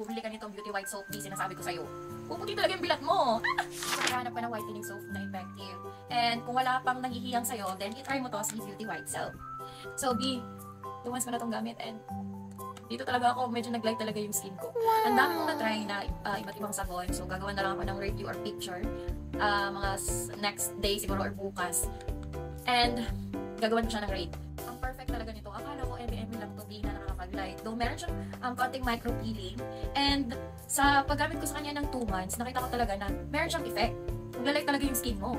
bumili ka nitong Beauty White Soap, di sinasabi ko sa'yo. Puputi talaga yung bilat mo. Maghahanap ka ng whitening soap na effective. And kung wala pang nangihiyang sa'yo, then itry mo to si Beauty White Soap. So B, once ko na tong gamit and dito talaga ako, medyo nag-light talaga yung skin ko. Ang dami kong na-try na iba't ibang sabon. So gagawa na lang ako ng review or picture. Mga next day siguro or bukas. And gagawan ko siya ng rate. Ang perfect talaga nito. Akala ko MBM lang to, di na nakakapag-light. Though meron siyang konting micro-peeling. And sa paggamit ko sa kanya ng 2 months, nakita ko talaga na meron siyang effect. Magla-light talaga yung skin mo.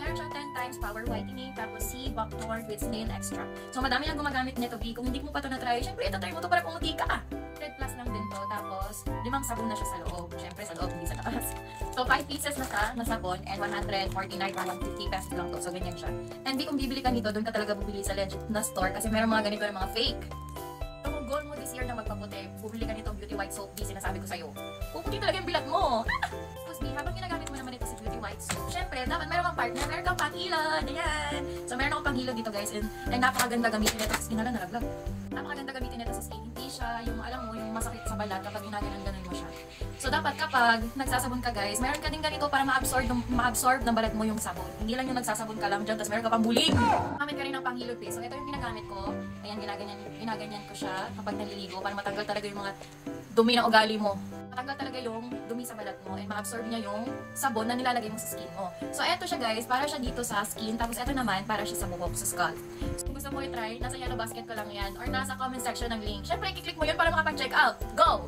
Meron siyang 10 times power whitening, tapos C, buckthorn with snail extract. So madami lang gumagamit nito, B. Kung hindi mo pa ito na-try, syempre ito try mo to para pumuti ka. 100 plus lang din to. Tapos 5 sabon na siya sa loob. Syempre sa loob, hindi sa taas. So 5 pieces na siya na sabon and 149 or 150 pesos lang to. So ganyan siya. And B, kung bibili ka nito, doon ka talaga bubili sa legit na store kasi meron mga ganito yung mga fake. So kung goal mo this year na magpaputi, bumili ka nitong Beauty White Soap, di sinasabi ko sa'yo. Puputi talaga yung bilat mo. Tapos B, habang ginagamit mo naman ito si Beauty White Soap, syempre, dapat meron kang partner, meron kang panghilod, ayan. So meron akong panghilod dito guys, and napakaganda gamitin ito sa skin na nalaglag. Napakaganda gamitin ito sa skin, hindi siya yung alam mo, yung masakit sa balat kapag ginaganon mo siya. So dapat kapag nagsasabon ka guys, meron ka din ganito para ma-absorb ng balat mo yung sabon. Hindi lang yung nagsasabon ka lang dyan, tapos meron ka pang buling. Gamit ka rin ng panghilod eh. So ito yung ginagamit ko. Ayan, ginaganyan ko siya kapag naliligo para matanggal talaga yung mga dumi ng ugali mo. Matanggal talaga yung dumi sa balat mo and ma-absorb niya yung sabon na nilalagay mo sa skin mo. So eto siya guys, para siya dito sa skin, tapos eto naman para siya sa buhok, sa scalp. So kung gusto mo i-try, nasa yellow basket ko lang yan or nasa comment section ng link. Syempre, i-click mo yun para makapag-check out. Go!